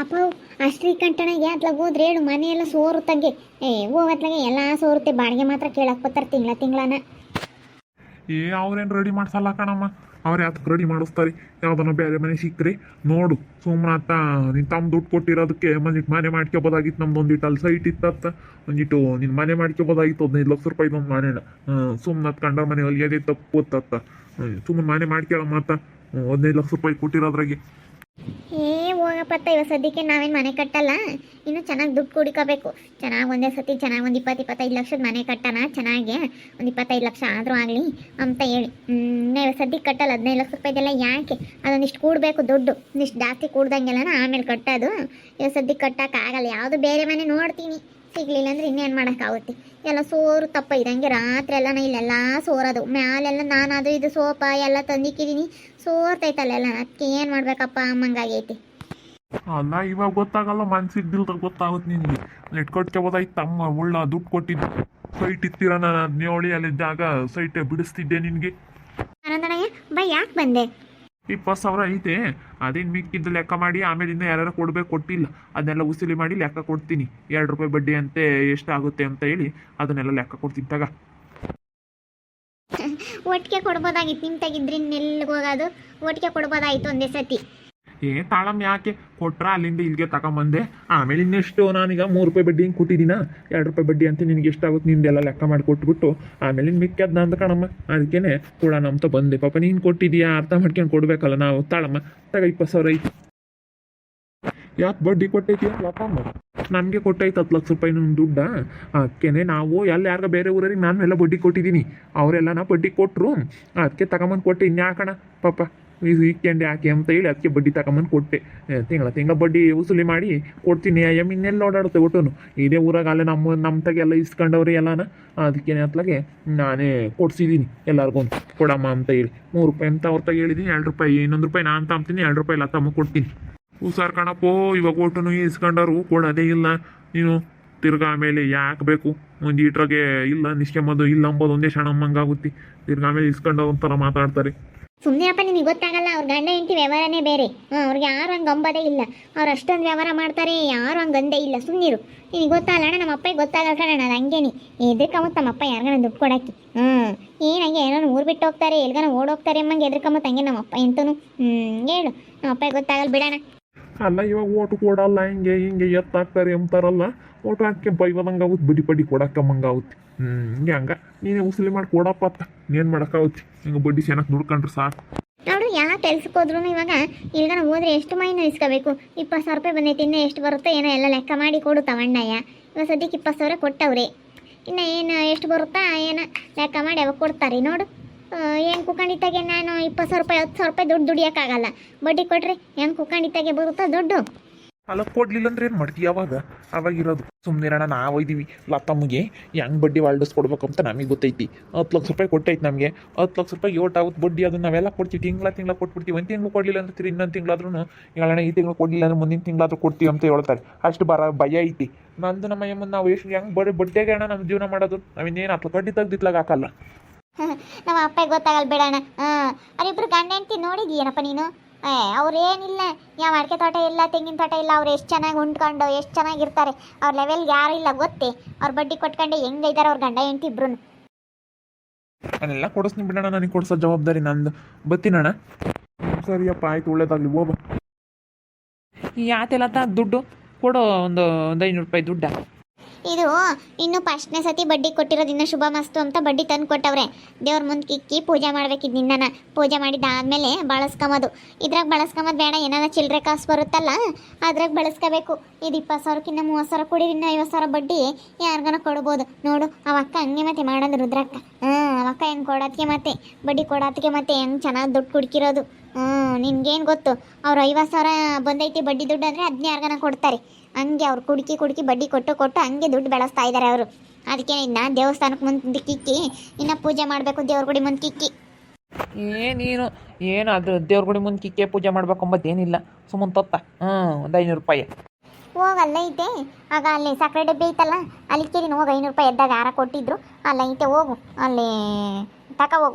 ಅಪ್ಪ ಆ ಶ್ರೀಕಂಠನಿಗೆ ಅತ್ಲಾಗ ಹೋದ್ರೆ ಹೇಳು ಮನೆ ಎಲ್ಲ ಸೋರುತ್ತಂಗೆ. ಹೋಗತ್ಲಾಗೆ ಎಲ್ಲ ಸೋರುತ್ತೆ, ಬಾಡಿಗೆ ಮಾತ್ರ ಕೇಳಕ್ ಬರ್ತಾರೆ ತಿಂಗಳನ. ಅವ್ರೇನು ರೆಡಿ ಮಾಡ್ಸಲ್ಲ ಕಣಮ್ಮ. ಅವ್ರು ಯಾತಕ್ಕೆ ರೆಡಿ ಮಾಡಿಸ್ತಾರೆ? ಯಾವ್ದನ್ನ ಬೇರೆ ಮನೆ ಸಿಕ್ಕರೆ ನೋಡು ಸುಮ್ಮನಾತ. ನಿನ್ನ ತಮ್ಮ ದುಡ್ಡು ಕೊಟ್ಟಿರೋದಕ್ಕೆ ಒಂದಿಟ್ಟು ಮನೆ ಮಾಡ್ಕೊಬೋದಾಗಿತ್ತು. ನಮ್ದು ಒಂದಿಟ್ಟು ಅಲ್ಲಿ ಸೈಟ್ ಇತ್ತತ್ತ, ಒಂದಿಟ್ಟು ನಿನ್ನ ಮನೆ ಮಾಡ್ಕೊಬೋದಾಗಿತ್ತು. 15 ಲಕ್ಷ ರೂಪಾಯಿ ಒಂದು ಮನೇನ ಸುಮ್ಮನೆ ಕಂಡ ಮನೆ ಅಲ್ಲಿಯದೇ ತಪ್ಪು ಗೊತ್ತತ್ತ. ಸುಮ್ಮನೆ ಮನೆ ಮಾಡ್ಕೊಳ್ಳೋ ಮಾತ 15 ಲಕ್ಷ ರೂಪಾಯಿ ಕೊಟ್ಟಿರೋದ್ರಾಗೆ. ಹೋಗಪ್ಪತ್ತ, ಇವಾಗ ಸದ್ಯಕ್ಕೆ ನಾವೇನು ಮನೆ ಕಟ್ಟಲ್ಲ. ಇನ್ನು ಚೆನ್ನಾಗಿ ದುಡ್ಡು ಕುಡಿಕೋಬೇಕು. ಚೆನ್ನಾಗಿ ಒಂದೇ ಸತಿ ಚೆನ್ನಾಗಿ ಒಂದು 20-25 ಲಕ್ಷದ ಮನೆ ಕಟ್ಟೋಣ. ಚೆನ್ನಾಗಿ ಒಂದು 25 ಲಕ್ಷ ಆದರೂ ಆಗಲಿ ಅಂತ ಹೇಳಿ. ಇವಾಗ ಸದ್ಯಕ್ಕೆ ಕಟ್ಟಲ್ಲ. 15 ಲಕ್ಷ ರೂಪಾಯಿದೆಲ್ಲ ಯಾಕೆ? ಅದೊಂದಿಷ್ಟು ಕೂಡಬೇಕು ದುಡ್ಡು. ಒಂದಿಷ್ಟು ಜಾಸ್ತಿ ಕೂಡ್ದಂಗೆಲ್ಲ ಆಮೇಲೆ ಕಟ್ಟೋದು. ಇವಾಗ ಸದ್ಯಕ್ಕೆ ಕಟ್ಟೋಕ್ಕಾಗಲ್ಲ. ಯಾವುದು ಬೇರೆ ಮನೆ ನೋಡ್ತೀನಿ, ಸಿಗ್ಲಿಲ್ಲ ಅಂದ್ರೆ ಇನ್ನೇನು ಮಾಡೋಕ್ಕಾಗುತ್ತೆ. ಎಲ್ಲ ಸೋರು ತಪ್ಪ ಇದಂಗೆ ರಾತ್ರಿ ಎಲ್ಲ ಇಲ್ಲೆಲ್ಲ ಸೋರೋದು. ಮ್ಯಾಲೆಲ್ಲ ನಾನು ಅದು ಇದು ಸೋಪ ಎಲ್ಲ ತಂದಿಕ್ಕಿದ್ದೀನಿ, ಸೋರ್ತೈತಲ್ಲ. ಅದಕ್ಕೆ ಏನು ಮಾಡ್ಬೇಕಪ್ಪ ಅಮ್ಮಂಗಾಗೈತಿ. ಅಲ್ಲ ಇವಾಗ ಗೊತ್ತಾಗಲ್ಲ, ಮನ್ಸಿದ್ದಿಲ್ದಾಗ ಗೊತ್ತಾಗುತ್ತೆ ನಿನ್ಗೆ. ಇಟ್ಕೊಟ್ಕೋಬೋದಾಯ್ತು. ತಮ್ಮ ಉಳ್ಳ ದುಡ್ಡು ಕೊಟ್ಟಿದ್ದು ಸೈಟ್ ಇತ್ತೀರ, ನಾನು 17 ಅಲ್ಲಿ ಜಾಗ ಸೈಟ್ ಬಿಡಿಸ್ತಿದ್ದೆ ನಿನಗೆ. ಆನಂದಣ್ಣಯ್ಯ ಬೈ, ಯಾಕೆ ಬಂದೆ? 20,000 ಐತೆ, ಅದೇನು ಮಿಕ್ಕಿದ್ದು ಲೆಕ್ಕ ಮಾಡಿ ಆಮೇಲೆ ಇನ್ನೂ ಯಾರು ಕೊಡ್ಬೇಕು ಕೊಟ್ಟಿಲ್ಲ ಅದನ್ನೆಲ್ಲ ಉಸಿಲಿ ಮಾಡಿ ಲೆಕ್ಕ ಕೊಡ್ತೀನಿ. 2 ರೂಪಾಯಿ ಬಡ್ಡಿ ಅಂತೆ ಎಷ್ಟಾಗುತ್ತೆ ಅಂತ ಹೇಳಿ ಅದನ್ನೆಲ್ಲ ಲೆಕ್ಕ ಕೊಡ್ತೀನಿ ತಗ. ಒಟ್ಟಿಗೆ ಕೊಡ್ಬೋದಾಗಿತ್ತು. ನಿಮ್ಮ ತೆಗಿದ್ರಿ ನೆಲ್ಲಿಗೆ ಹೋಗೋದು, ಒಟ್ಟಿಗೆ ಕೊಡ್ಬೋದಾಗಿತ್ತು ಒಂದೇ ಸತಿ. ತಾಳಮ್ಮ ಯಾಕೆ ಕೊಟ್ರ ಅಲ್ಲಿಂದ ಇಲ್ಲಿಗೆ ತಗೊಂಬಂದೆ. ಆಮೇಲೆ ಇನ್ನೆಷ್ಟು ನಾನೀಗ 3 ರೂಪಾಯಿ ಬಡ್ಡಿ ಹಿಂಗೆ ಕೊಟ್ಟಿದ್ದೀನ, 2 ರೂಪಾಯಿ ಬಡ್ಡಿ ಅಂತ ನಿನಗೆ ಎಷ್ಟಾಗುತ್ತೆ ನಿಂದೆಲ್ಲ ಲೆಕ್ಕ ಮಾಡಿ ಕೊಟ್ಬಿಟ್ಟು ಆಮೇಲೆ ಇನ್ನು ಮಿಕ್ಕದ ನಂದು ಕಣಮ್ಮ. ಅದಕ್ಕೇನೆ ಕೊಡೋಣ ಅಂತ ಬಂದೆ. ಪಾಪ ನೀನು ಕೊಟ್ಟಿದ್ದೀಯಾ, ಅರ್ಥ ಮಾಡ್ಕೊಂಡು ಕೊಡ್ಬೇಕಲ್ಲ ನಾವು. ತಾಳಮ್ಮ ತಗ 20,000 ಐತಿ. ಯಾಕೆ ಬಡ್ಡಿ ಕೊಟ್ಟೈತಿ ಲಕ್ಕಮ್ಮ? ನಮಗೆ ಕೊಟ್ಟೈತೆ 10 ಲಕ್ಷ ರೂಪಾಯಿ ನನ್ನ ದುಡ್ಡ. ಅದಕ್ಕೇನೆ ನಾವು ಯಾರಿಗ ಬೇರೆ ಊರಿಗೆ ನಾನು ಎಲ್ಲ ಬಡ್ಡಿ ಕೊಟ್ಟಿದ್ದೀನಿ, ಅವರೆಲ್ಲ ಬಡ್ಡಿ ಕೊಟ್ಟರು. ಅದಕ್ಕೆ ತಗೊಂಬಂದು ಕೊಟ್ಟೆ. ಇನ್ಯಾಕಣ ಪಾಪ ವೀಕೆಂಡ್ ಯಾಕೆ ಅಂತ ಹೇಳಿ ಅದಕ್ಕೆ ಬಡ್ಡಿ ತಗೊಂಬಂದು ಕೊಟ್ಟೆ. ತಿಂಗಳ ಬಡ್ಡಿ ವಸೂಲಿ ಮಾಡಿ ಕೊಡ್ತೀನಿ. ಇನ್ನೆಲ್ಲ ಓಡಾಡುತ್ತೆ ಒಟ್ಟು ಇದೇ ಊರಾಗ ಅಲ್ಲೇ ನಮ್ಮ ತಗೆಲ್ಲ ಇಸ್ಕೊಂಡವ್ರಿ ಎಲ್ಲನ. ಅದಕ್ಕೇನೆ ಅತ್ಲಾಗೆ ನಾನೇ ಕೊಡ್ಸಿದ್ದೀನಿ ಎಲ್ಲರಿಗೂ ಕೊಡಮ್ಮ ಅಂತ ಹೇಳಿ. 3 ರೂಪಾಯಿ ಅಂತ ಅವ್ರ ತಗ ಹೇಳಿದ್ದೀನಿ. 2 ರೂಪಾಯಿ ಇನ್ನೊಂದು ರೂಪಾಯಿ ನಾನು ತಗೊಂತೀನಿ, 2 ರೂಪಾಯಿ ತಮ್ಮ ಕೊಡ್ತೀನಿ. ಹುಷಾರು ಕಣಪ್ಪೋ, ಇವಾಗ ಒಟ್ಟು ಇಸ್ಕೊಂಡವ್ರು ಕೊಡೋದೇ ಇಲ್ಲ. ನೀನು ತಿರ್ಗಾ ಆಮೇಲೆ ಯಾಕೆ ಬೇಕು ಒಂದು ಈಟ್ರಾಗೆ ಇಲ್ಲ ನಿಷ್ಕೆಂಬೋದು ಇಲ್ಲ ಅಂಬೋದು ಒಂದೇ ಕ್ಷಣಮ್ಮಂಗಾಗುತ್ತೆ. ತಿರ್ಗಾ ಆಮೇಲೆ ಇಸ್ಕೊಂಡವ್ರು ಒಂಥರ ಮಾತಾಡ್ತಾರೆ. ಸುಮ್ಮನೆ ಅಪ್ಪ, ನಿನಗೆ ಗೊತ್ತಾಗಲ್ಲ. ಅವ್ರ ಗಂಡ ಹೆಂಡತಿ ವ್ಯವಹಾರನೇ ಬೇರೆ. ಅವ್ರಿಗೆ ಯಾರು ಹಂಗೆ ಅಂಬೋದೇ ಇಲ್ಲ. ಅವ್ರು ಅಷ್ಟೊಂದು ವ್ಯವಹಾರ ಮಾಡ್ತಾರೆ, ಯಾರು ಹಂಗೆ ಅಂದೇ ಇಲ್ಲ. ಸುಮ್ಮನಿರು. ನಿನಗೆ ಗೊತ್ತಾಗಲ್ಲ ಅಣ್ಣ, ನಮ್ಮ ಅಪ್ಪಗೆ ಗೊತ್ತಾಗಲ್ಲ ಕಣ. ಅದು ಹಂಗೇನಿ ಎದ್ರಕಂಬತ್ತು ನಮ್ಮ ಅಪ್ಪ ಯಾರಿಗಾನ ದುಡ್ಡು ಕೊಡೋಕ್ಕೆ. ಏನಂಗೆ ಏನೋ ಊರು ಬಿಟ್ಟು ಹೋಗ್ತಾರೆ, ಎಲ್ಗಾನ ಓಡೋಗ್ತಾರೆ ಅಮ್ಮಂಗೆ ಎದ್ರಕಂಬತ್ತು ಹಂಗೆ ನಮ್ಮ ಅಪ್ಪ ಎಂತನು. ಹೇಳು, ನಮ್ಮ ಅಪ್ಪಗೆ ಗೊತ್ತಾಗಲ್ಲ ಬಿಡೋಣ. ಅಲ್ಲ ಇವಾಗ ಓಟು ಕೊಡಲ್ಲ, ಹಿಂಗೆ ಎತ್ತಾಕ್ತಾರೆ ಅಂತಾರಲ್ಲ. ಓಟು ಹಾಕಿ ಬೈವದಂಗೆ ಆಗುತ್ತೆ, ಬಡ್ಡಿ ಬಡ್ಡಿ ಕೊಡಕ್ಕಮ್ಮಂಗಾಗುತ್ತೆ. ಹಂಗೆ ನೀನೇ ಉಸಲಿ ಮಾಡಿ ಕೊಡಪ್ಪ ಅಂತ ಏನು ಮಾಡೋಕ್ಕಾಗುತ್ತೆ. ಹಿಂಗೆ ಬಡ್ಡಿ ಚೆನ್ನಾಗಿ ದುಡ್ಕೊಂಡ್ರೆ ಸಾಕು. ನೋಡು, ಯಾವ ಕೆಲ್ಸಕ್ಕೆ ಹೋದ್ರು ಇವಾಗ ಇಲ್ಗಾನ ಹೋದ್ರೆ ಎಷ್ಟು ಮೈನೂ ಇಸ್ಕೋಬೇಕು. 20,000 ರೂಪಾಯಿ ಬಂದೈತಿ. ಇನ್ನೂ ಎಷ್ಟು ಬರುತ್ತೋ ಏನೋ ಎಲ್ಲ ಲೆಕ್ಕ ಮಾಡಿ ಕೊಡು ತವಣ್ಣಯ್ಯ. ಇವಾಗ ಸದ್ಯಕ್ಕೆ 20,000 ಕೊಟ್ಟವ್ರೆ. ಇನ್ನು ಏನು ಎಷ್ಟು ಬರುತ್ತಾ ಏನೋ ಲೆಕ್ಕ ಮಾಡಿ ಅವಾಗ ಕೊಡ್ತಾರೆ. ನೋಡು, ಹೆಂಗೆ ಕುಕ್ಕಂಡಿತ್ತಾಗೆ ನಾನು 20,000 ರೂಪಾಯಿ 10,000 ರೂಪಾಯಿ ದುಡ್ಡು ದುಡಿಯೋಕ್ಕಾಗಲ್ಲ. ಬಡ್ಡಿ ಕೊಟ್ಟರೆ ಹೆಂಗೆ ಕುಕ್ಕಂಡಿತ್ತಾಗೆ ಬರುತ್ತಾ ದುಡ್ಡು? ಅಲ್ಲ ಕೊಡ್ಲಿಲ್ಲ ಅಂದ್ರೆ ಏನು ಮಾಡ್ತೀವಿ? ಅವಾಗಿರೋದು ಸುಮ್ಮನೆ ಇರೋಣ. ನಾವು ಒಯ್ದೀವಿ ಲತ್ತಮ್ಮಗೆ ಹೆಂಗೆ ಬಡ್ಡಿ ವಾಲ್ಡಿಸ್ಕೊಡ್ಬೇಕು ಅಂತ ನಮಗೆ ಗೊತ್ತೈತಿ. 10 ಲಕ್ಷ ರೂಪಾಯಿ ಕೊಟ್ಟೈತಿ ನಮಗೆ. 10 ಲಕ್ಷ ರೂಪಾಯಿ ಏಟಾಗುತ್ತೆ ಬಡ್ಡಿ. ಅದನ್ನು ನಾವೆಲ್ಲ ಕೊಡ್ತೀವಿ. ತಿಂಗಳ ಕೊಟ್ಬಿಡ್ತೀವಿ. ಒಂದು ತಿಂಗಳು ಕೊಡಲಿಲ್ಲ ಅಂದ್ರೆ ಇನ್ನೊಂದು ತಿಂಗಳಾದ್ರೂ ಹೇಳೋಣ. ಈ ತಿಂಗಳು ಕೊಡಲಿಲ್ಲ ಅಂದ್ರೆ ಮುಂದಿನ ತಿಂಗಳಾದ್ರೂ ಕೊಡ್ತೀವಿ ಅಂತ ಹೇಳ್ತಾರೆ. ಅಷ್ಟು ಭಯ ಐತಿ ನಂದು. ನಮ್ಮ ಅಮ್ಮನ ನಾವು ಎಷ್ಟು ಹೆಂಗೆ ಬಡ್ಡಿಯಾಗೆ ಅಣ್ಣ ನಮ್ಮ ಜೀವನ ಮಾಡೋದು. ನಾವಿನ್ನೇನು ಹತ್ತು ಕಡ್ಡಿ ತೆಗ್ದಿತ್ಲಾಗ ಹಾಕಲ್ಲ. ನಮ್ಮ ಅಪ್ಪಗೆ ಗೊತ್ತಾಗಲ್ಲ ಬಿಡೋಣ. ಅವರಿಬ್ರು ಗಂಡ ಹೆಂಡ್ತಿ ನೋಡಿದೀಯನಪ್ಪ ನೀನು? ಅವ್ರೇನಿಲ್ಲ, ಯಾವ ಅಡಿಕೆ ತೋಟ ಇಲ್ಲ, ತೆಂಗಿನ ತೋಟ ಇಲ್ಲ. ಅವ್ರು ಎಷ್ಟು ಚೆನ್ನಾಗಿ ಉಂಡ್ಕೊಂಡು ಎಷ್ಟು ಚೆನ್ನಾಗಿರ್ತಾರೆ. ಅವ್ರ ಲೆವೆಲ್ಗೆ ಯಾರು ಇಲ್ಲ ಗೊತ್ತೇ. ಅವ್ರ ಬಡ್ಡಿ ಕೊಟ್ಕೊಂಡು ಹೆಂಗೈತಾರೆ ಅವ್ರ ಗಂಡ ಹೆಂಡ್ತಿ ಇಬ್ರು. ನಾನೆಲ್ಲ ಕೊಡಿಸ್ತೀನಿ ಬಿಡೋಣ. ನನಗೆ ಕೊಡಿಸೋ ಜವಾಬ್ದಾರಿ ನಂದು. ಬತ್ತೀನಣ್ಣ. ಸರಿಯಪ್ಪ, ಆಯ್ತು, ಒಳ್ಳೇದಾಗಲಿ. ಹೋಗ ಯಾತೆಲ್ಲ ದುಡ್ಡು ಕೊಡು. ಒಂದು 500 ರೂಪಾಯಿ ದುಡ್ಡ. ಇದು ಇನ್ನು ಫಸ್ಟ್ನೇ ಸತಿ ಬಡ್ಡಿ ಕೊಟ್ಟಿರೋದಿನ್ನ ಶುಭ ಮಸ್ತು ಅಂತ ಬಡ್ಡಿ ತಂದು ಕೊಟ್ಟವ್ರೆ. ದೇವ್ರ ಮುಂದೆ ಕಿಕ್ಕಿ ಪೂಜೆ ಮಾಡ್ಬೇಕಿದ್ದು ನಿನ್ನ. ಪೂಜೆ ಮಾಡಿದ್ದಾದ್ಮೇಲೆ ಬಳಸ್ಕೊಂಬೋದು. ಇದ್ರಾಗ ಬಳಸ್ಕೊಂಬೋದು ಬೇಡ. ಏನಾರ ಚಿಲ್ಲರೆ ಕಾಸು ಬರುತ್ತಲ್ಲ ಅದ್ರಾಗ ಬಳಸ್ಕೋಬೇಕು. ಇದು 20,000ಕ್ಕಿಂತ 30,000 ಕೊಡಿ, ಇನ್ನು 50,000 ಬಡ್ಡಿ ಯಾರಿಗಾನ ಕೊಡ್ಬೋದು. ನೋಡು, ಅವಕ್ಕ ಹಂಗೆ ಮತ್ತೆ ಮಾಡೋದು ರುದ್ರಕ್ಕ. ಅವಕ್ಕ ಹೆಂಗೆ ಕೊಡೋದಕ್ಕೆ ಮತ್ತೆ ಬಡ್ಡಿ ಕೊಡೋದಕ್ಕೆ ಮತ್ತೆ ಹೆಂಗೆ ಚೆನ್ನಾಗಿ ದುಡ್ಡು ಕುಡ್ಕಿರೋದು. ನಿನ್ಗೇನು ಗೊತ್ತು? ಅವ್ರು 50,000 ಬಂದೈತಿ ಬಡ್ಡಿ ದುಡ್ಡು ಅಂದರೆ ಅದನ್ನ ಯಾರಿಗಾನ ಕೊಡ್ತಾರೆ. ಹಂಗೆ ಅವ್ರು ಕುಡುಕಿ ಬಡ್ಡಿ ಕೊಟ್ಟು ಹಂಗೆ ದುಡ್ಡು ಬೆಳೆಸ್ತಾ ಇದ್ದಾರೆ ಅವರು. ಅದಕ್ಕೆ ಇನ್ನು ದೇವಸ್ಥಾನಕ್ಕೆ ಮುಂದೆ ಕಿಕ್ಕಿ ಇನ್ನು ಪೂಜೆ ಮಾಡಬೇಕು. ದೇವ್ರ ಗುಡಿ ಮುಂದೆ ಕಿಕ್ಕಿ ಏನು ಅದು ದೇವ್ರ ಗುಡಿ ಮುಂದೆ ಕಿಕ್ಕಿ ಪೂಜೆ ಮಾಡ್ಬೇಕಂಬತ್ತೇನಿಲ್ಲ. ಸುಮ್ಮನೆ ತೊತ್ತ ಒಂದು 500 ರೂಪಾಯಿ ಹೋಗಲ್ಲ ಐತೆ. ಆಗ ಅಲ್ಲಿ ಸಕ್ಕರೆ ಡಬ್ಬಿ ಐತಲ್ಲ, ಅಲ್ಲಿ ಕೇಳಿನ ಹೋಗಿ 500 ರೂಪಾಯಿ ಎದ್ದಾಗ ಯಾರ ಕೊಟ್ಟಿದ್ರು ಅಲ್ಲ ಐತೆ. ಹೋಗು ಅಲ್ಲಿ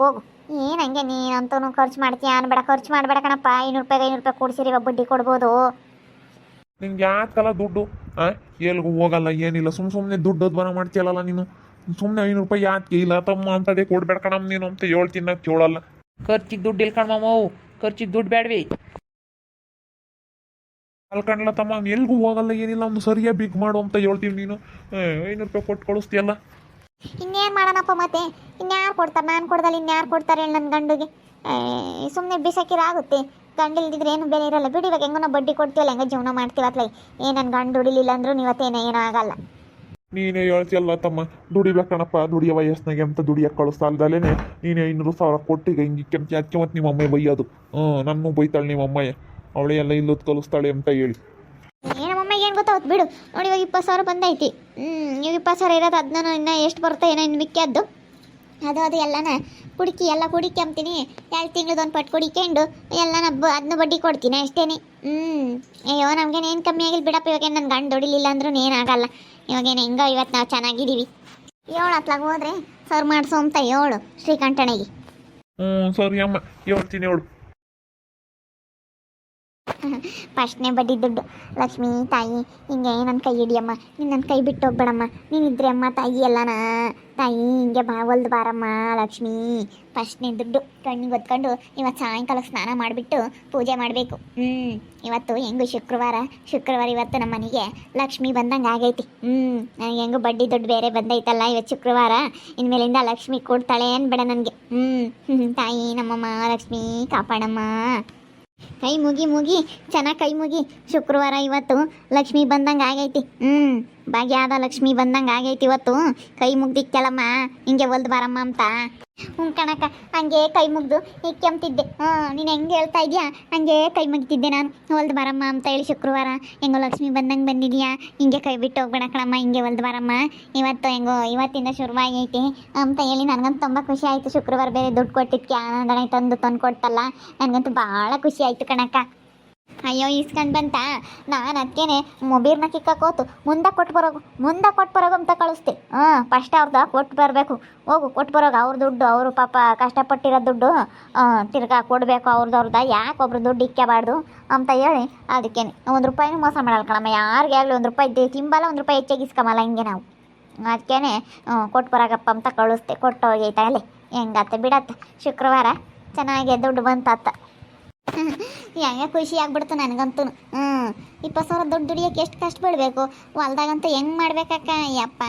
ಹೋಗು. ಏನು ಹಂಗೆ ನೀನಂತೂ ಖರ್ಚು ಮಾಡ್ತೀಯ ಅನ್ಬೇಡ. ಖರ್ಚು ಮಾಡಬೇಡ ಕಣಪ್ಪ. 500 ರೂಪಾಯಿ 500 ರೂಪಾಯಿ ಕೊಡ್ಸಿರಿ, ಬಡ್ಡಿ ಕೊಡ್ಬೋದು. ನಿನ್ಗೆ ಯಾಕಲ್ಲ ದುಡ್ಡು ಎಲ್ಗೂ ಹೋಗಲ್ಲ ಏನಿಲ್ಲ ಸುಮ್ಮನೆ ದುಡ್ಡು ಬರ ಮಾಡ್ತೀಯಲ್ಲ ನೀನು ಸುಮ್ಮನೆ 500 ರೂಪಾಯಿ ಯಾಕೆ ಇಲ್ಲ ತಮ್ಮ ಅಂತದೇ ಕೊಡ್ಬೇಡ ಕಣಮ್ಮ ನೀನು ಅಂತ ಹೇಳ್ತೀನಿ ಕೇಳಲ್ಲ. ಖರ್ಚಿಗೆ ದುಡ್ಡು ಇಲ್ಕಣ್ ಮಾಮವು, ಖರ್ಚಿಗೆ ದುಡ್ಡು ಬೇಡವಿ. ಅಲ್ಕಂಡ್ಲ ತಮ್ಮ ಎಲ್ಗೂ ಹೋಗಲ್ಲ ಏನಿಲ್ಲ ಒಂದು ಸರಿಯಾಗಿ ಬಿಗ್ ಮಾಡು ಅಂತ ಹೇಳ್ತೀವಿ ನೀನು 500 ರೂಪಾಯಿ ಕೊಟ್ಟು ಕಳಿಸ್ತೀಯಲ್ಲ. ಇನ್ನೇನು ಮಾಡೋಣಪ್ಪ ಮತ್ತೆ, ಇನ್ಯಾರು ಕೊಡ್ತಾರೆ? ನಾನು ಕೊಡ್ದಲ್ಲ ಇನ್ಯಾರು ಕೊಡ್ತಾರೆ ಹೇಳಿ ನನ್ನ ಗಂಡುಗೆ? ಸುಮ್ಮನೆ ಬಿಸಾಕಿರಾಗುತ್ತೆ. ಗಂಡು ಇಲ್ದಿದ್ರೆ ಏನು ಬೆಲೆ ಇರಲ್ಲ ಬಿಡಿ. ಇವಾಗ ಹೆಂಗೋ ನಾವು ಬಡ್ಡಿ ಕೊಡ್ತೀವಲ್ಲ, ಹೆಂಗೋ ಜೀವನ ಮಾಡ್ತೀವತ್ಲ. ನನ್ನ ಗಂಡು ದುಡಿಲಿಲ್ಲ ಅಂದರೂ ನೀವತ್ತೇನೋ ಏನೂ ಆಗಲ್ಲ. ನೀನೇ ಹೇಳ್ತಿಯಲ್ಲ ತಮ್ಮ, ದುಡಿಬೇಕಣಪ್ಪ, ದುಡಿಯೋ ವಯಸ್ಸಿನಾಗೆ ಅಂತ ದುಡಿಯಕ್ಕೆ ಕಳಿಸ್ತಾ ಅಲ್ದಲೇ ನೀನು 500,000 ಕೊಟ್ಟು ಈಗ ಹಿಂಗೆ ಅದಕ್ಕೆ ಮತ್ತೆ ನಿಮ್ಮ ಅಮ್ಮ ಬೈಯೋದು. ನನ್ನ ಬೈತಾಳೆ ನಿಮ್ಮ ಅಮ್ಮಯ್ಯ, ಅವಳೆ ಎಲ್ಲ ಇಲ್ಲೋದು ಕಲಿಸ್ತಾಳೆ ಅಂತ ಹೇಳಿ. ನಮ್ಮಮ್ಮ ಏನು ಗೊತ್ತಾಗುತ್ತೆ ಬಿಡು. ನೋಡಿ ಇವಾಗ 20,000 ಬಂದೈತಿ. ಈಗ 20,000 ಇರೋದು ಅದನ್ನ ಇನ್ನು ಎಷ್ಟು ಬರುತ್ತೆ ಏನೋ ಇನ್ನು ಮಿಕ್ಕಿದ್ದು ಅದು ಎಲ್ಲನ ಎಲ್ಲ ಕುಡಿಕೆ ಅಂತೀನಿ. 2 ತಿಂಗ್ಳದ್ದು ಒಂದು ಪಟ್ಟು ಕುಡಿಕೊಂಡು ಎಲ್ಲನ ಅದನ್ನ ಬಡ್ಡಿ ಕೊಡ್ತೀನಿ ಅಷ್ಟೇನೆ. ಅಯ್ಯೋ ನಮ್ಗೇನು ಕಮ್ಮಿ ಆಗಿಲ್ಲ ಬಿಡಪ್ಪ. ಇವಾಗೇನು ನನ್ನ ಗಂಡು ದುಡಿಲಿಲ್ಲ ಅಂದ್ರೂ ಏನಾಗಲ್ಲ. ಇವಾಗೇನು ಹೆಂಗೋ ಇವತ್ತು ನಾವು ಚೆನ್ನಾಗಿದ್ದೀವಿ. 7 ಹತ್ಲಾಗ ಹೋದ್ರೆ ಸರ್ ಮಾಡಿಸೋ ಅಂತ 7 ಶ್ರೀಕಂಠಣಿಗೆ. ಸರಿ ಅಮ್ಮ ಹೇಳ್ತೀನಿ ಹೇಳು. ಫಸ್ಟ್ನೇ ಬಡ್ಡಿ ದುಡ್ಡು. ಲಕ್ಷ್ಮೀ ತಾಯಿ ಹಿಂಗೆ ನನ್ನ ಕೈ ಹಿಡಿಯಮ್ಮ, ನೀನು ನನ್ನ ಕೈ ಬಿಟ್ಟು ಹೋಗ್ಬೇಡಮ್ಮ, ನೀನಿದ್ರೆ ಅಮ್ಮ ತಾಯಿ ಎಲ್ಲನ ತಾಯಿ ಹಿಂಗೆ ಹೊಲ್ದು ಬಾರಮ್ಮ ಲಕ್ಷ್ಮೀ. ಫಸ್ಟ್ನೇ ದುಡ್ಡು ಕಣ್ಣಿಗೆ ಹೊತ್ಕೊಂಡು ಇವತ್ತು ಸಾಯಂಕಾಲಕ್ಕೆ ಸ್ನಾನ ಮಾಡಿಬಿಟ್ಟು ಪೂಜೆ ಮಾಡಬೇಕು. ಇವತ್ತು ಹೆಂಗು ಶುಕ್ರವಾರ ಇವತ್ತು ನಮ್ಮ ಮನೆಗೆ ಲಕ್ಷ್ಮಿ ಬಂದಂಗೆ ಆಗೈತಿ. ನನಗೆ ಹೆಂಗು ಬಡ್ಡಿ ದುಡ್ಡು ಬೇರೆ ಬಂದೈತಲ್ಲ ಇವತ್ತು ಶುಕ್ರವಾರ. ಇನ್ಮೇಲಿಂದ ಲಕ್ಷ್ಮಿ ಕೊಡ್ತಾಳೆ ಅನ್ಬೇಡ ನನಗೆ. ತಾಯಿ ನಮ್ಮಮ್ಮ ಲಕ್ಷ್ಮೀ ಕಾಪಾಡಮ್ಮ. ಕೈ ಮುಗಿ ಚೆನ್ನಾಗಿ ಕೈ ಮುಗಿ. ಶುಕ್ರವಾರ ಇವತ್ತು ಲಕ್ಷ್ಮಿ ಬಂದಂಗೆ ಆಗೈತಿ. ಭಾಗ್ಯಾದ ಲಕ್ಷ್ಮಿ ಬಂದಂಗೆ ಆಗೈತಿ ಇವತ್ತು. ಕೈ ಮುಗ್ದಿಕ್ಕಲಮ್ಮ ಹಿಂಗೆ ಹೊಲ್ದು ಬಾರಮ್ಮ ಅಂತ. ಕಣಕ್ಕ ಹಂಗೆ ಕೈ ಮುಗ್ದು ಕೆಮ್ತಿದ್ದೆ. ನೀನು ಹೆಂಗೆ ಹೇಳ್ತಾ ಇದೆಯಾ ಹಂಗೆ ಕೈ ಮುಗಿತಿದ್ದೆ ನಾನು. ಹೊಲ್ದು ಬಾರಮ್ಮ ಅಂತ ಹೇಳಿ ಶುಕ್ರವಾರ ಹೆಂಗೋ ಲಕ್ಷ್ಮಿ ಬಂದಂಗೆ ಬಂದಿದ್ಯಾ, ಹಿಂಗೆ ಕೈ ಬಿಟ್ಟು ಹೋಗ್ಬೇಡ ಕಣಮ್ಮ, ಹಿಂಗೆ ಹೊಲ್ದು ಬಾರಮ್ಮ. ಇವತ್ತು ಹೆಂಗೋ ಇವತ್ತಿಂದ ಶುರುವಾಗೈತಿ ಅಂತ ಹೇಳಿ ನನಗಂತೂ ತುಂಬ ಖುಷಿ ಆಯಿತು. ಶುಕ್ರವಾರ ಬೇರೆ ದುಡ್ಡು ಕೊಟ್ಟಿದ್ದಕ್ಕೆ ಆನಂದನೆ ತಂದು ಕೊಡ್ತಲ್ಲ, ನನಗಂತೂ ಭಾಳ ಖುಷಿ ಆಯಿತು ಕಣಕ್ಕ. ಅಯ್ಯೋ ಇಸ್ಕೊಂಡು ಬಂತ. ನಾನು ಅದಕ್ಕೇನೆ ಮೊಬೈಲ್ನ ಕಿಕ್ಕೋತು ಮುಂದೆ ಕೊಟ್ಟು ಬರೋಗು ಅಂತ ಕಳಿಸ್ತೆ. ಫಸ್ಟ್ ಅವ್ರದ್ದು ಕೊಟ್ಟು ಬರಬೇಕು. ಹೋಗು ಕೊಟ್ಟು ಬರೋಗ ಅವ್ರ ದುಡ್ಡು, ಅವರು ಪಾಪ ಕಷ್ಟಪಟ್ಟಿರೋ ದುಡ್ಡು ತಿರ್ಗಾ ಕೊಡಬೇಕು ಅವ್ರದ್ದು. ಯಾಕೆ ಒಬ್ರು ದುಡ್ಡು ಇಕ್ಕಬಾರ್ದು ಅಂತ ಹೇಳಿ ಅದಕ್ಕೇನೆ 1 ರೂಪಾಯಿನೂ ಮೋಸ ಮಾಡಲ್ಲ ಕಣಮ್ಮ. ಯಾರಿಗೆ ಆಗಲಿ 1 ರೂಪಾಯಿ ತಿಂಬಲ್ಲ, 1 ರೂಪಾಯಿ ಹೆಚ್ಚಾಗಿ ಇಸ್ಕೊಂಬಲ್ಲ ಹಿಂಗೆ ನಾವು. ಅದಕ್ಕೇನೆ ಕೊಟ್ಟು ಬರೋಗಪ್ಪ ಅಂತ ಕಳಿಸ್ತೆ. ಕೊಟ್ಟು ಹೋಗೈತೆ ಅಲ್ಲಿ ಹೆಂಗತ್ತೆ ಬಿಡತ್ತೆ. ಶುಕ್ರವಾರ ಚೆನ್ನಾಗಿ ದುಡ್ಡು ಬಂತತ್ತ. ಹೆಂಗೆ ಖುಷಿ ಆಗ್ಬಿಡ್ತು ನನಗಂತೂ. 20,000 ದುಡ್ಡು ದುಡಿಯೋಕೆ ಎಷ್ಟು ಕಷ್ಟ ಬೀಳಬೇಕು ಹೊಲ್ದಾಗಂತೂ. ಹೆಂಗೆ ಮಾಡ್ಬೇಕಕ್ಕ ಯಪ್ಪ.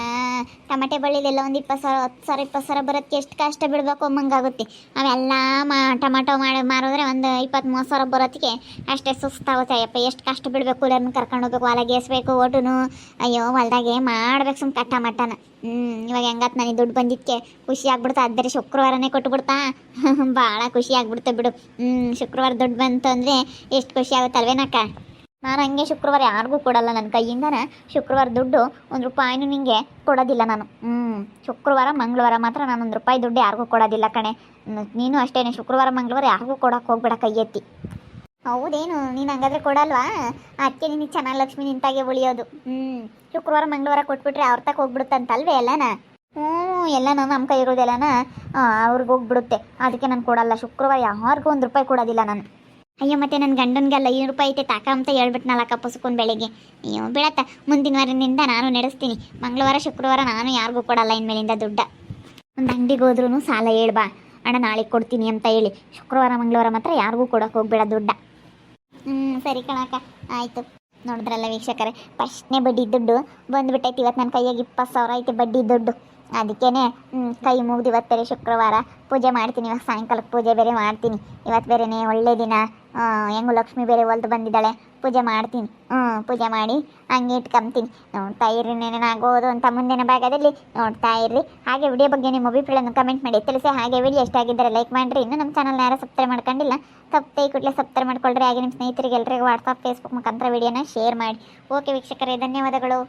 ಟಮಾಟೆ ಬಳ್ಳಿಲೆಲ್ಲ ಒಂದು 20,000 20,000 ಬರೋದಕ್ಕೆ ಎಷ್ಟು ಕಷ್ಟ ಬೀಳಬೇಕು ಅಮ್ಮಂಗಾಗುತ್ತೆ. ಅವೆಲ್ಲ ಟೊಮಾಟೊ ಮಾರಿದ್ರೆ ಒಂದು 20-30,000 ಬರೋದಕ್ಕೆ ಅಷ್ಟೇ ಸುಸ್ತಾಗುತ್ತೆ ಯಪ್ಪ. ಎಷ್ಟು ಕಷ್ಟ ಬೀಳಬೇಕು. ಕೂಲರ್ನ ಕರ್ಕೊಂಡು ಹೋಗ್ಬೇಕು, ಹೊಲ ಗೇಸ್ಬೇಕು, ಓಟುನು. ಅಯ್ಯೋ ಹೊಲ್ದಾಗೆ ಮಾಡ್ಬೇಕು ಸುಮ್ಮ ಟಮಾಟನ. ಇವಾಗ ಹೆಂಗತ್ ನನಗೆ ದುಡ್ಡು ಬಂದಿದ್ದಕ್ಕೆ ಖುಷಿ ಆಗ್ಬಿಡ್ತಾ. ಆದರೆ ಶುಕ್ರವಾರನೇ ಕೊಟ್ಟುಬಿಡ್ತಾ ಭಾಳ ಖುಷಿ ಆಗ್ಬಿಡುತ್ತೆ ಬಿಡು. ಶುಕ್ರವಾರ ದುಡ್ಡು ಬಂತು ಅಂದರೆ ಎಷ್ಟು ಖುಷಿ ಆಗುತ್ತಲ್ವೇನಕ್ಕ. ನಾನು ಹಂಗೆ ಶುಕ್ರವಾರ ಯಾರಿಗೂ ಕೊಡಲ್ಲ ನನ್ನ ಕೈಯಿಂದನ. ಶುಕ್ರವಾರ ದುಡ್ಡು 1 ರೂಪಾಯಿನೂ ನಿಂಗೆ ಕೊಡೋದಿಲ್ಲ ನಾನು. ಶುಕ್ರವಾರ ಮಂಗಳವಾರ ಮಾತ್ರ ನಾನು 1 ರೂಪಾಯಿ ದುಡ್ಡು ಯಾರಿಗೂ ಕೊಡೋದಿಲ್ಲ ಕಣೆ. ನೀನು ಅಷ್ಟೇ, ಶುಕ್ರವಾರ ಮಂಗಳವಾರ ಯಾರಿಗೂ ಕೊಡೋಕೆ ಹೋಗ್ಬೇಡ ಕೈ ಎತ್ತಿ. ಹೌದೇನು ನೀನು ಹಂಗಾದ್ರೆ ಕೊಡಲ್ವಾ? ಅದಕ್ಕೆ ನಿನಗೆ ಚೆನ್ನಾಗಿ ಲಕ್ಷ್ಮಿ ನಿಂತಾಗೆ ಉಳಿಯೋದು. ಶುಕ್ರವಾರ ಮಂಗಳವಾರ ಕೊಟ್ಬಿಟ್ರೆ ಅವ್ರ ತಕ್ಕ ಹೋಗ್ಬಿಡುತ್ತಂತಲ್ವೇ ಎಲ್ಲನ. ಎಲ್ಲನೂ ನಮ್ಮ ಕೈ ಇರೋದೆಲ್ಲನ ಅವ್ರಿಗೆ ಹೋಗ್ಬಿಡುತ್ತೆ. ಅದಕ್ಕೆ ನಾನು ಕೊಡಲ್ಲ ಶುಕ್ರವಾರ ಯಾರಿಗೂ 1 ರೂಪಾಯಿ ಕೊಡೋದಿಲ್ಲ ನಾನು. ಅಯ್ಯೋ ಮತ್ತೆ ನನ್ನ ಗಂಡನಿಗೆಲ್ಲ 5 ರೂಪಾಯಿ ಐತೆ ತಾಕ ಅಂತ ಹೇಳ್ಬಿಟ್ನಲ್ಲ ಕಪ್ಪಸ್ಕೊಂಡು ಬೆಳಿಗ್ಗೆ. ಅಯ್ಯೋ ಬಿಡತ್ತ, ಮುಂದಿನ ವಾರದಿಂದ ನಾನು ನಡೆಸ್ತೀನಿ. ಮಂಗಳವಾರ ಶುಕ್ರವಾರ ನಾನು ಯಾರಿಗೂ ಕೊಡಲ್ಲ ಇನ್ಮೇಲಿಂದ ದುಡ್ಡ. ಒಂದು ಅಂಗಡಿಗೆ ಹೋದ್ರೂ ಸಾಲ ಹೇಳ್ಬಾ ಅಣ್ಣ ನಾಳೆ ಕೊಡ್ತೀನಿ ಅಂತ ಹೇಳಿ. ಶುಕ್ರವಾರ ಮಂಗಳವಾರ ಮಾತ್ರ ಯಾರಿಗೂ ಕೊಡೋಕೆ ಹೋಗ್ಬೇಡ ದುಡ್ಡ. ಸರಿ ಕಣಕ್ಕ ಆಯಿತು. ನೋಡಿದ್ರಲ್ಲ ವೀಕ್ಷಕರೇ, ಫಸ್ಟ್ನೇ ಬಡ್ಡಿ ದುಡ್ಡು ಬಂದುಬಿಟ್ಟೈತಿ. ಇವತ್ತು ನನ್ನ ಕೈಯಾಗ 20,000 ಐತೆ ಬಡ್ಡಿ ದುಡ್ಡು. ಅದಕ್ಕೇ ಕೈ ಮುಗ್ದು ಇವತ್ತು ಬೇರೆ ಶುಕ್ರವಾರ ಪೂಜೆ ಮಾಡ್ತೀನಿ. ಇವಾಗ ಸಾಯಂಕಾಲಕ್ಕೆ ಪೂಜೆ ಬೇರೆ ಮಾಡ್ತೀನಿ. ಇವತ್ತು ಬೇರೆನೇ ಒಳ್ಳೆ ದಿನ. ಹೆಂಗು ಲಕ್ಷ್ಮಿ ಬೇರೆ ಹೊಲ್ದು ಬಂದಿದ್ದಾಳೆ, ಪೂಜೆ ಮಾಡ್ತೀನಿ. ಪೂಜೆ ಮಾಡಿ ಹಂಗೆ ಇಟ್ಕೊಂತೀನಿ. ನೋಡ್ತಾ ಇರ್ರಿ ಏನೇನಾಗೋದು ಅಂತ ಮುಂದಿನ ಭಾಗದಲ್ಲಿ ನೋಡ್ತಾ ಇರ್ರಿ. ಹಾಗೆ ವಿಡಿಯೋ ಬಗ್ಗೆ ನಿಮ್ಮ ಅಭಿಪ್ರಾಯವನ್ನು ಕಮೆಂಟ್ ಮಾಡಿ ತಿಳಿಸಿ. ಹಾಗೆ ವಿಡಿಯೋ ಎಷ್ಟಾಗಿದ್ದರೆ ಲೈಕ್ ಮಾಡಿರಿ. ಇನ್ನೂ ನಮ್ಮ ಚಾನಲ್ನ ಯಾರು ಸಬ್ಸ್ಕ್ರೈಬ್ ಮಾಡ್ಕೊಂಡಿಲ್ಲ ತಪ್ಪೇ ಕೂಡಲೇ ಸಬ್ಸ್ಕ್ರೈಬ್ ಮಾಡ್ಕೊಳ್ರಿ. ಹಾಗೆ ನಿಮ್ಮ ಸ್ನೇಹಿತರಿಗೆ ಎಲ್ಲರಿಗೂ ವಾಟ್ಸಪ್ ಫೇಸ್ಬುಕ್ ಮುಖಾಂತರ ವಿಡಿಯೋನ ಶೇರ್ ಮಾಡಿ. ಓಕೆ ವೀಕ್ಷಕರೇ, ಧನ್ಯವಾದಗಳು.